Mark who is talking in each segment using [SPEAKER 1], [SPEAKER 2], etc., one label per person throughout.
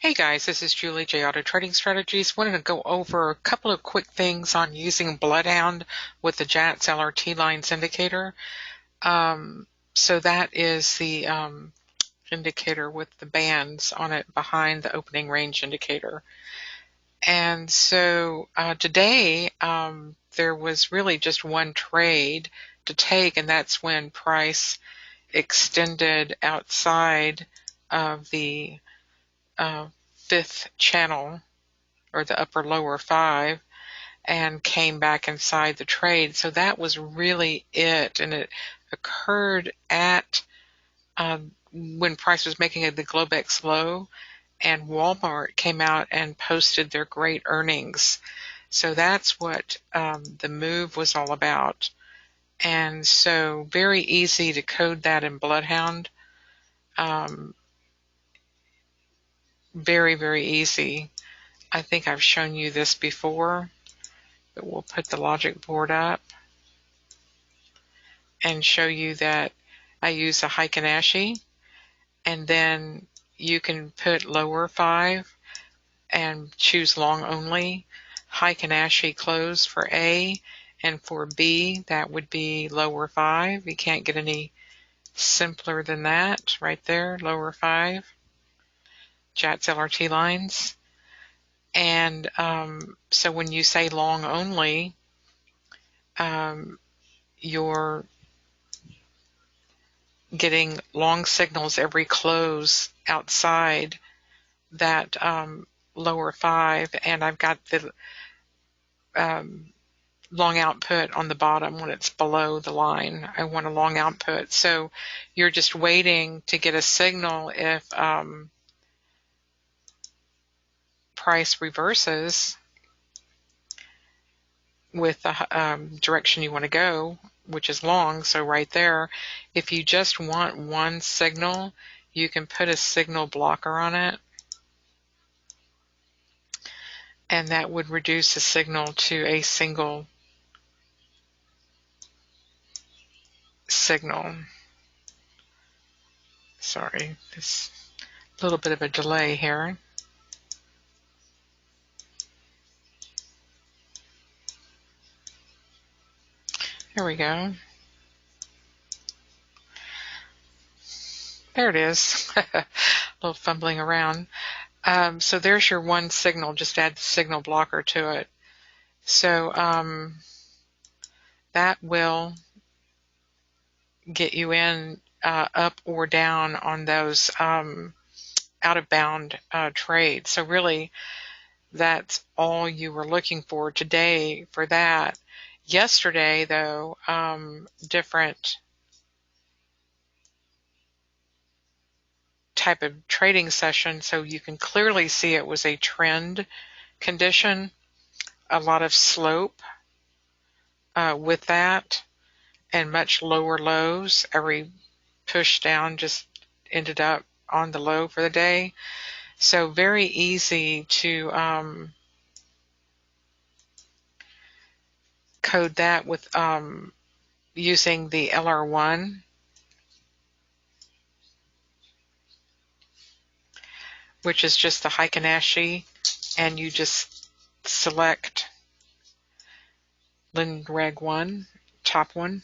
[SPEAKER 1] Hey guys, this is Julie, J Auto Trading Strategies. Wanted to go over a couple of quick things on using BloodHound with the JATS LRT lines indicator. So that is the indicator with the bands on it behind the opening range indicator. And so today there was really just one trade to take, and that's when price extended outside of the fifth channel, or the upper lower five, and came back inside the trade. So that was really it, and it occurred at when price was making the Globex low, and Walmart came out and posted their great earnings. So that's what the move was all about. And so very easy to code that in BloodHound. Very, very easy. I think I've shown you this before, but we'll put the logic board up and show you that I use a Heikin-Ashi, and then you can put lower 5 and choose long only. Heikin-Ashi close for A, and for B that would be lower 5. You can't get any simpler than that right there, lower 5. JATS LRT lines. And so when you say long only, you're getting long signals every close outside that lower 5, and I've got the long output on the bottom when it's below the line. I want a long output. So you're just waiting to get a signal if price reverses with the direction you want to go, which is long. So right there, if you just want one signal, you can put a signal blocker on it, and that would reduce the signal to a single signal. Sorry, there's a little bit of a delay here. Here we go. There it is. A little fumbling around. So there's your one signal. Just add the signal blocker to it. So that will get you in up or down on those out-of-bound trades. So really, that's all you were looking for today for that. Yesterday, though, different type of trading session, so you can clearly see it was a trend condition, a lot of slope with that, and much lower lows. Every push down just ended up on the low for the day. So very easy to code that with using the LR1, which is just the Heikin-Ashi, and you just select LinReg 1, top one.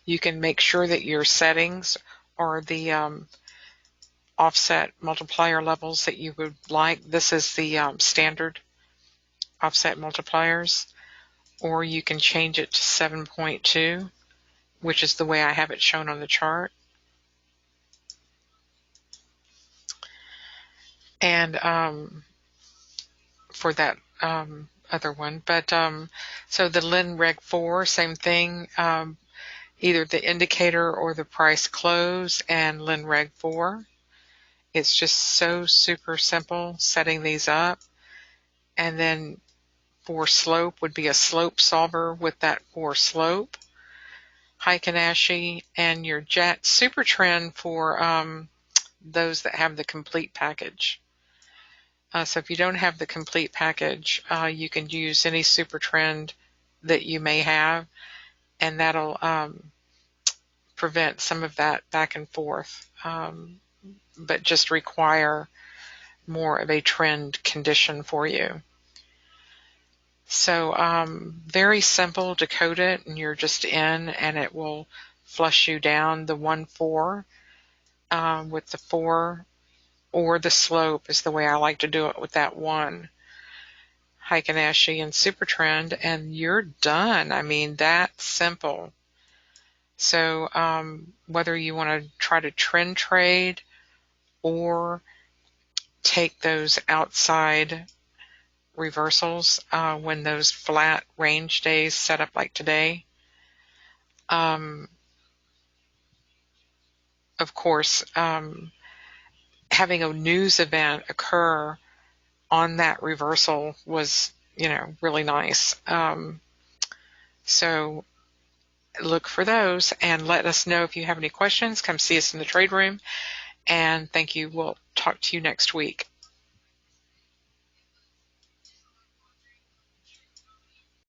[SPEAKER 1] You can make sure that your settings are the offset multiplier levels that you would like. This is the standard offset multipliers, or you can change it to 7.2, which is the way I have it shown on the chart. And for that other one, but so the LinReg 4, same thing, either the indicator or the price close, and LinReg 4. It's just so super simple setting these up. And then for slope would be a slope solver with that for slope, Heikin-Ashi, and your JAT super trend for those that have the complete package. So if you don't have the complete package, you can use any super trend that you may have, and that'll prevent some of that back and forth, but just require more of a trend condition for you. So very simple to code it, and you're just in, and it will flush you down the 1-4 with the 4, or the slope is the way I like to do it with that 1. Heiken Ashi and super trend, and you're done. I mean, that's simple. So whether you want to try to trend trade or take those outside reversals when those flat range days set up like today, of course, having a news event occur on that reversal was, really nice. So look for those and let us know if you have any questions. Come see us in the trade room, and thank you. We'll talk to you next week.